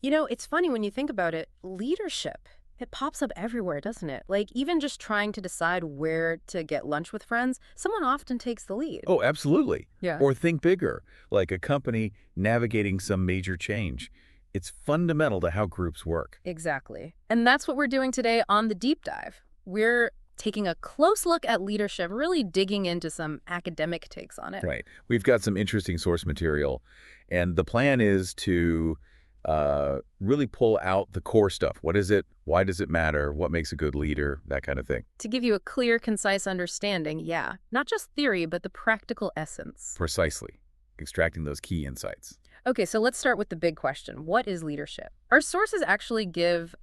It's funny when you think about it. Leadership, it pops up everywhere, doesn't it? Like, even just trying to decide where to get lunch with friends, someone often takes the lead. Oh, absolutely. Yeah. Or think bigger, like a company navigating some major change. It's fundamental to how groups work. Exactly. And that's what we're doing today on the deep dive. We're taking a close look at leadership, really digging into some academic takes on it. Right. We've got some interesting source material, and the plan is to really pull out the core stuff. What is it? Why does it matter? What makes a good leader? That kind of thing. To give you a clear, concise understanding, yeah, not just theory, but the practical essence. Precisely. Extracting those key insights. Okay, so let's start with the big question. What is leadership? Our sources actually give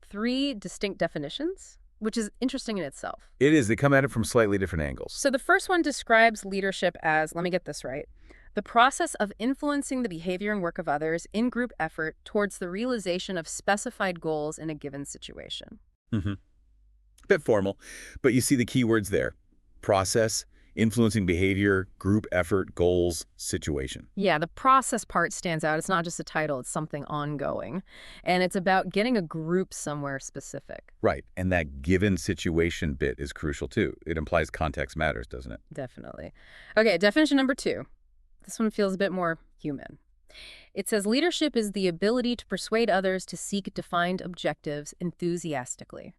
three distinct definitions, which is interesting in itself. It is. They come at it from slightly different angles. So the first one describes leadership as, let me get this right, the process of influencing the behavior and work of others in group effort towards the realization of specified goals in a given situation. hmm Bit formal, but you see the key words there. Process, influencing behavior, group effort, goals, situation. Yeah, the process part stands out. It's not just a title, it's something ongoing. And it's about getting a group somewhere specific. Right. And that given situation bit is crucial too. It implies context matters, doesn't it? Definitely. Okay, definition number two. This one feels a bit more human. It says leadership is the ability to persuade others to seek defined objectives enthusiastically.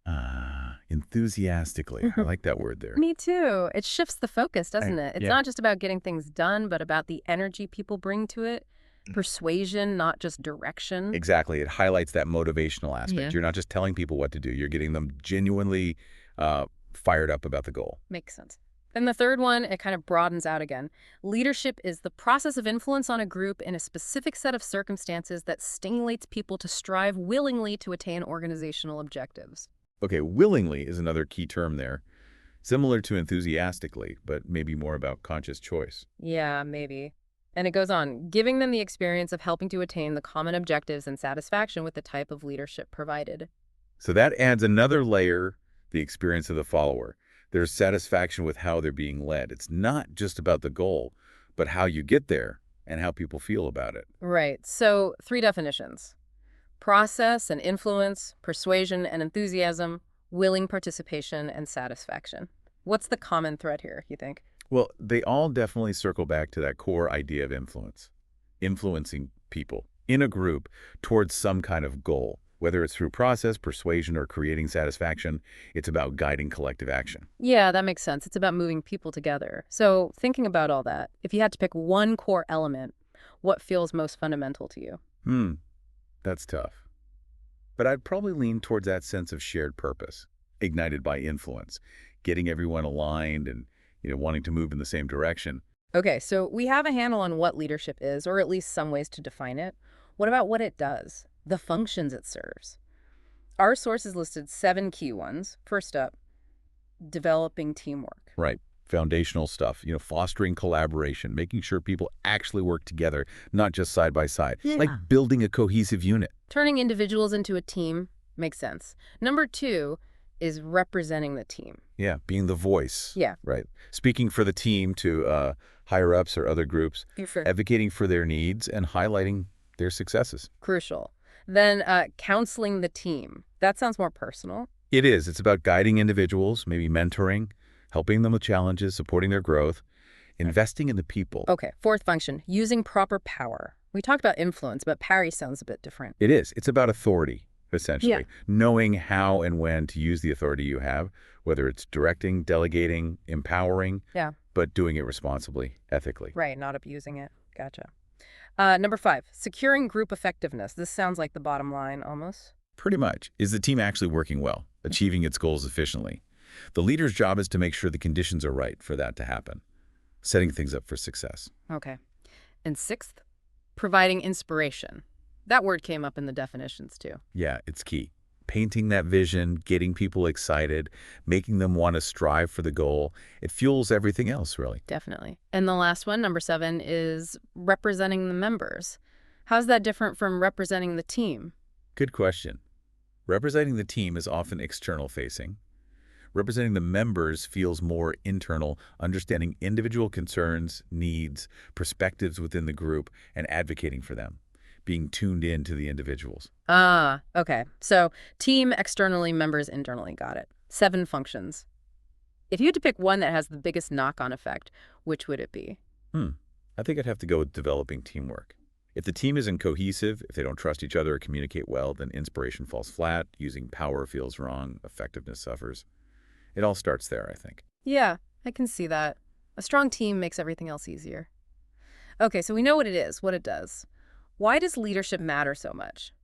Enthusiastically. I like that word there. Me too. It shifts the focus, doesn't it? It's Yeah. not just about getting things done, but about the energy people bring to it. Persuasion, not just direction. Exactly. It highlights that motivational aspect. Yeah. You're not just telling people what to do. You're getting them genuinely fired up about the goal. Makes sense. Then the third one, it kind of broadens out again. Leadership is the process of influence on a group in a specific set of circumstances that stimulates people to strive willingly to attain organizational objectives. Okay, willingly is another key term there. Similar to enthusiastically, but maybe more about conscious choice. Yeah, maybe. And it goes on, giving them the experience of helping to attain the common objectives and satisfaction with the type of leadership provided. So that adds another layer, the experience of the follower. There's satisfaction with how they're being led. It's not just about the goal, but how you get there and how people feel about it. Right. So, three definitions: process and influence, persuasion and enthusiasm, willing participation and satisfaction. What's the common thread here, you think? Well, they all definitely circle back to that core idea of influence, influencing people in a group towards some kind of goal. Whether it's through process, persuasion, or creating satisfaction, it's about guiding collective action. Yeah, that makes sense. It's about moving people together. So, thinking about all that, if you had to pick one core element, what feels most fundamental to you? Hmm, that's tough. But I'd probably lean towards that sense of shared purpose, ignited by influence, getting everyone aligned and, wanting to move in the same direction. Okay, so we have a handle on what leadership is, or at least some ways to define it. What about what it does? The functions it serves? Our sources listed seven key ones. First up, developing teamwork. Right. Foundational stuff, fostering collaboration, making sure people actually work together, not just side by side. Like building a cohesive unit. Turning individuals into a team makes sense. Number two is representing the team. Yeah, being the voice. Yeah. Right. Speaking for the team to higher ups or other groups, For advocating for their needs and highlighting their successes. crucial. Then counseling the team. That sounds more personal. It is. It's about guiding individuals, maybe mentoring, helping them with challenges, supporting their growth, investing in the people. Okay, fourth function, using proper power. We talked about influence, but parry sounds a bit different. It is. It's about authority, essentially. Yeah. Knowing how and when to use the authority you have, whether it's directing, delegating, empowering, Yeah. but doing it responsibly, ethically. Right, not abusing it. Gotcha. Number five, securing group effectiveness. This sounds like the bottom line almost. Pretty much. Is the team actually working well, achieving its goals efficiently? The leader's job is to make sure the conditions are right for that to happen, setting things up for success. Okay. And sixth, providing inspiration. That word came up in the definitions too. Yeah, it's key. Painting that vision, getting people excited, making them want to strive for the goal. It fuels everything else, really. Definitely. And the last one, number seven, is representing the members. How's that different from representing the team? Good question. Representing the team is often external facing. Representing the members feels more internal, understanding individual concerns, needs, perspectives within the group, and advocating for them. being tuned in to the individuals. Ah, okay. So team externally, members internally. Got it. 7 functions. If you had to pick one that has the biggest knock-on effect, which would it be? Hmm. I think I'd have to go with developing teamwork. If the team isn't cohesive, if they don't trust each other or communicate well, then inspiration falls flat, using power feels wrong, effectiveness suffers. It all starts there, I think. Yeah, I can see that. A strong team makes everything else easier. Okay, so we know what it is, what it does. Why does leadership matter so much?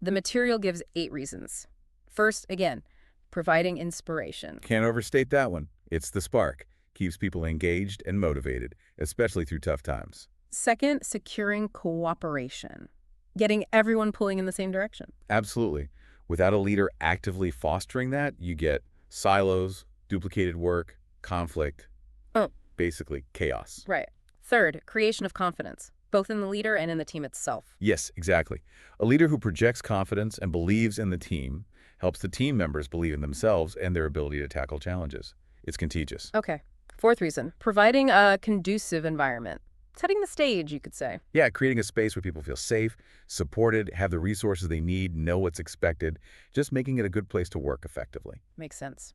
The material gives 8 reasons. First, again, providing inspiration. Can't overstate that one. It's the spark. Keeps people engaged and motivated, especially through tough times. Second, securing cooperation. Getting everyone pulling in the same direction. Absolutely. Without a leader actively fostering that, you get silos, duplicated work, conflict, Oh, basically chaos. right. Third, creation of confidence, both in the leader and in the team itself. Yes, exactly. A leader who projects confidence and believes in the team helps the team members believe in themselves and their ability to tackle challenges. It's contagious. Okay. Fourth reason, providing a conducive environment. Setting the stage, you could say. Yeah, creating a space where people feel safe, supported, have the resources they need, know what's expected, just making it a good place to work effectively. Makes sense.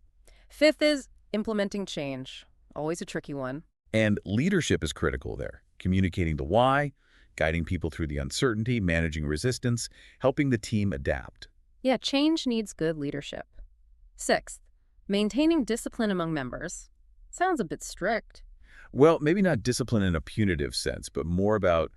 Fifth is implementing change. Always a tricky one. And leadership is critical there. Communicating the why, guiding people through the uncertainty, managing resistance, helping the team adapt. Yeah, change needs good leadership. Sixth, maintaining discipline among members. Sounds a bit strict. Well, maybe not discipline in a punitive sense, but more about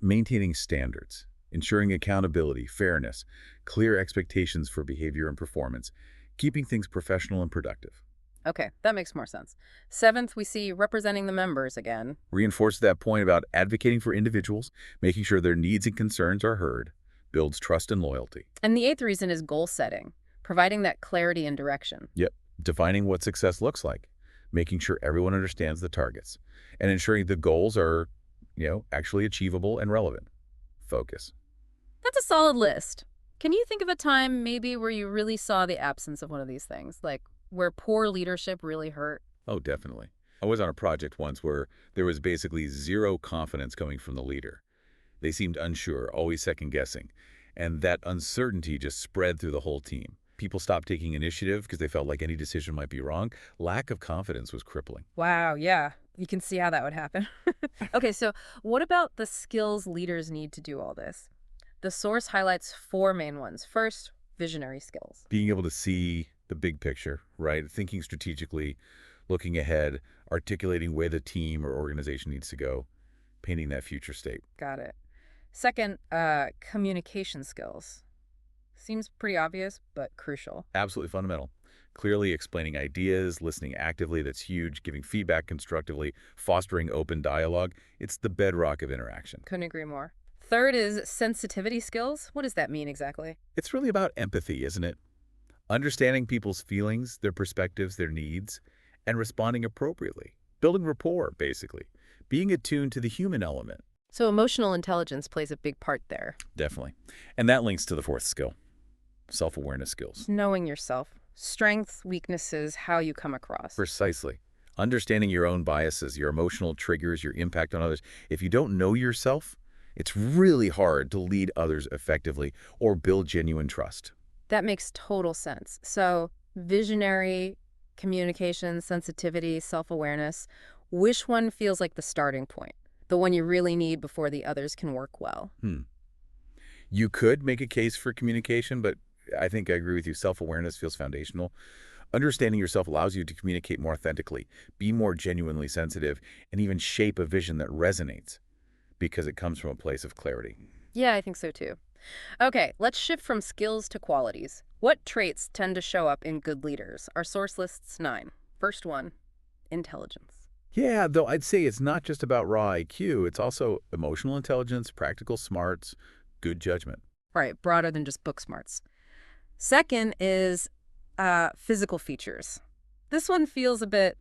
maintaining standards, ensuring accountability, fairness, clear expectations for behavior and performance, keeping things professional and productive. Okay, that makes more sense. Seventh, we see representing the members again. Reinforce that point about advocating for individuals, making sure their needs and concerns are heard, builds trust and loyalty. And the eighth reason is goal setting, providing that clarity and direction. Yep, defining what success looks like, making sure everyone understands the targets, and ensuring the goals are, actually achievable and relevant. Focus. That's a solid list. Can you think of a time maybe where you really saw the absence of one of these things, like where poor leadership really hurt? Oh, definitely. I was on a project once where there was basically zero confidence coming from the leader. They seemed unsure, always second-guessing, and that uncertainty just spread through the whole team. People stopped taking initiative because they felt like any decision might be wrong. Lack of confidence was crippling. Wow, yeah. You can see how that would happen. Okay, so what about the skills leaders need to do all this? The source highlights 4 main ones. First, visionary skills. Being able to see the big picture, right? Thinking strategically, looking ahead, articulating where the team or organization needs to go, painting that future state. Got it. Second, communication skills. Seems pretty obvious, but crucial. Absolutely fundamental. Clearly explaining ideas, listening actively, that's huge, giving feedback constructively, fostering open dialogue. It's the bedrock of interaction. Couldn't agree more. Third is sensitivity skills. What does that mean exactly? It's really about empathy, isn't it? Understanding people's feelings, their perspectives, their needs, and responding appropriately. Building rapport, basically. Being attuned to the human element. So emotional intelligence plays a big part there. Definitely. And that links to the fourth skill, self-awareness skills. Knowing yourself. Strengths, weaknesses, how you come across. Precisely. Understanding your own biases, your emotional triggers, your impact on others. If you don't know yourself, it's really hard to lead others effectively or build genuine trust. That makes total sense. So visionary, communication, sensitivity, self-awareness. Which one feels like the starting point? The one you really need before the others can work well? You could make a case for communication, but I think I agree with you. Self-awareness feels foundational. Understanding yourself allows you to communicate more authentically, be more genuinely sensitive, and even shape a vision that resonates because it comes from a place of clarity. Yeah, I think so too. Okay, let's shift from skills to qualities. What traits tend to show up in good leaders? Our source lists 9. First one, intelligence. Yeah, though I'd say it's not just about raw IQ. It's also emotional intelligence, practical smarts, good judgment. Right, broader than just book smarts. Second is physical features. This one feels a bit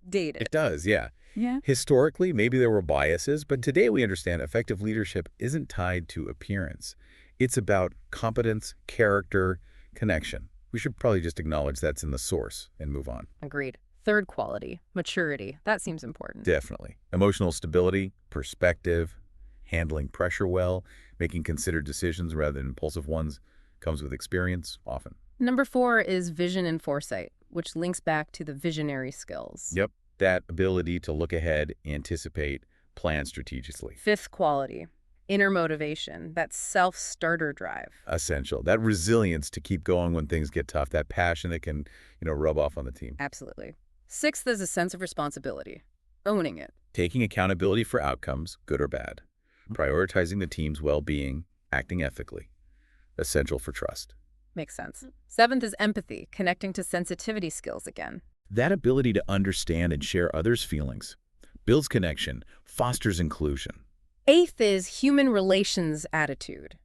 dated. It does, yeah. Yeah. Historically, maybe there were biases, but today we understand effective leadership isn't tied to appearance. It's about competence, character, connection. We should probably just acknowledge that's in the source and move on. Agreed. Third quality, maturity. That seems important. Definitely. Emotional stability, perspective, handling pressure well, making considered decisions rather than impulsive ones, comes with experience, often. Number 4 is vision and foresight, which links back to the visionary skills. Yep, that ability to look ahead, anticipate, plan strategically. Fifth quality, inner motivation, that self-starter drive. Essential. That resilience to keep going when things get tough, that passion that can, rub off on the team. Absolutely. Sixth is a sense of responsibility, owning it. Taking accountability for outcomes, good or bad. Prioritizing the team's well-being, acting ethically. Essential for trust. Makes sense. Seventh is empathy, connecting to sensitivity skills again. That ability to understand and share others' feelings builds connection, fosters inclusion. Eighth is human relations attitude,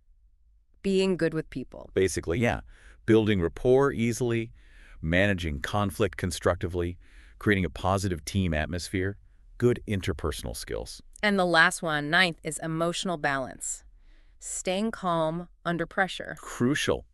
being good with people. Basically, yeah, building rapport easily, managing conflict constructively, creating a positive team atmosphere, good interpersonal skills. And the last one, ninth, is emotional balance, staying calm under pressure. Crucial.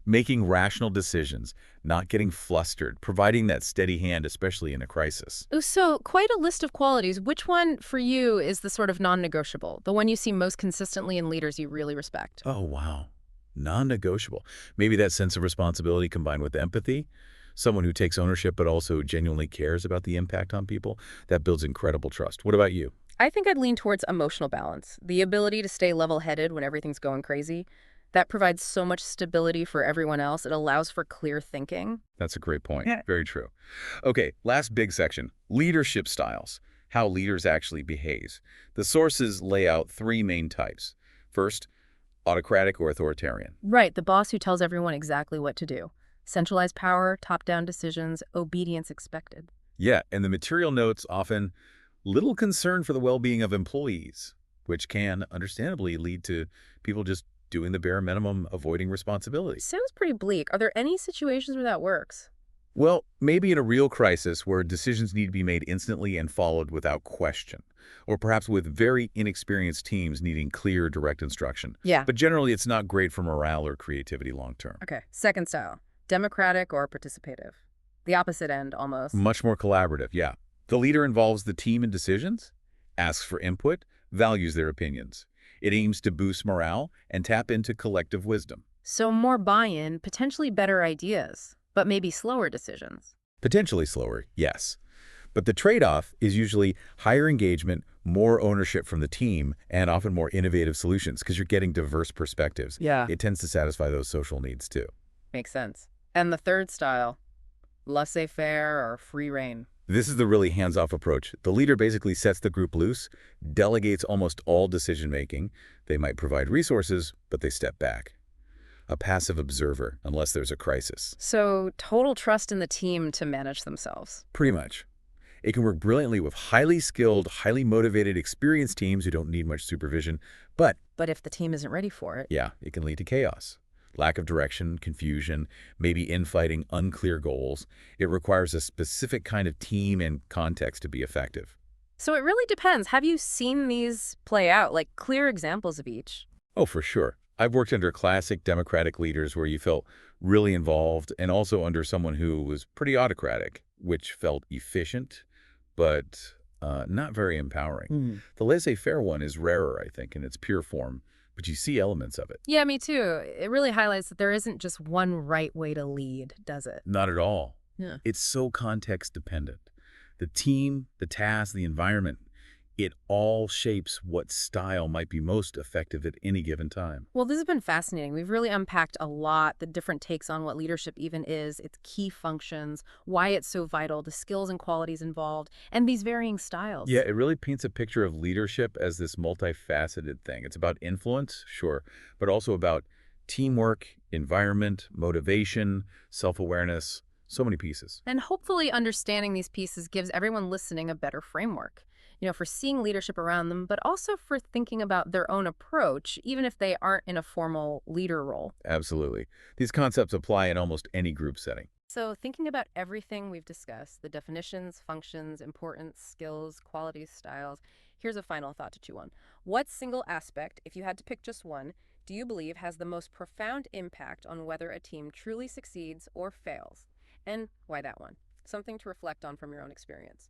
Making rational decisions, not getting flustered, providing that steady hand, especially in a crisis. Oh, so quite a list of qualities. Which one for you is the sort of non-negotiable, the one you see most consistently in leaders you really respect? Oh, wow. Non-negotiable. Maybe that sense of responsibility combined with empathy, someone who takes ownership but also genuinely cares about the impact on people, that builds incredible trust. What about you? I think I'd lean towards emotional balance, the ability to stay level-headed when everything's going crazy. That provides so much stability for everyone else. It allows for clear thinking. That's a great point. Yeah. Very true. Okay, last big section, leadership styles, how leaders actually behave. The sources lay out 3 main types. First, autocratic or authoritarian. Right, the boss who tells everyone exactly what to do. Centralized power, top-down decisions, obedience expected. Yeah, and the material notes often little concern for the well-being of employees, which can understandably lead to people just doing the bare minimum, avoiding responsibility. Sounds pretty bleak. Are there any situations where that works? Well, maybe in a real crisis where decisions need to be made instantly and followed without question, or perhaps with very inexperienced teams needing clear, direct instruction. Yeah. But generally, it's not great for morale or creativity long-term. Okay, second style, democratic or participative. The opposite end, almost. Much more collaborative, yeah. The leader involves the team in decisions, asks for input, values their opinions. It aims to boost morale and tap into collective wisdom. So more buy-in, potentially better ideas, but maybe slower decisions. Potentially slower, yes. But the trade-off is usually higher engagement, more ownership from the team, and often more innovative solutions because you're getting diverse perspectives. Yeah. It tends to satisfy those social needs too. Makes sense. And the third style, laissez-faire or free rein. This is the really hands-off approach. The leader basically sets the group loose, delegates almost all decision-making. They might provide resources, but they step back. A passive observer, unless there's a crisis. So total trust in the team to manage themselves. Pretty much. It can work brilliantly with highly skilled, highly motivated, experienced teams who don't need much supervision. But if the team isn't ready for it. yeah, it can lead to chaos. Lack of direction, confusion, maybe infighting, unclear goals. It requires a specific kind of team and context to be effective. So it really depends. Have you seen these play out, like clear examples of each? Oh, for sure. I've worked under classic democratic leaders where you felt really involved, and also under someone who was pretty autocratic, which felt efficient, but not very empowering. The laissez-faire one is rarer, I think, in its pure form, but you see elements of it. Yeah, me too. It really highlights that there isn't just one right way to lead, does it? Not at all. Yeah. It's so context dependent. The team, the task, the environment, it all shapes what style might be most effective at any given time. Well, this has been fascinating. We've really unpacked a lot, the different takes on what leadership even is, its key functions, why it's so vital, the skills and qualities involved, and these varying styles. Yeah, it really paints a picture of leadership as this multifaceted thing. It's about influence, sure, but also about teamwork, environment, motivation, self-awareness, so many pieces. And hopefully understanding these pieces gives everyone listening a better framework, for seeing leadership around them, but also for thinking about their own approach, even if they aren't in a formal leader role. Absolutely. These concepts apply in almost any group setting. So thinking about everything we've discussed, the definitions, functions, importance, skills, qualities, styles, here's a final thought to chew on. What single aspect, if you had to pick just one, do you believe has the most profound impact on whether a team truly succeeds or fails? And why that one? Something to reflect on from your own experience.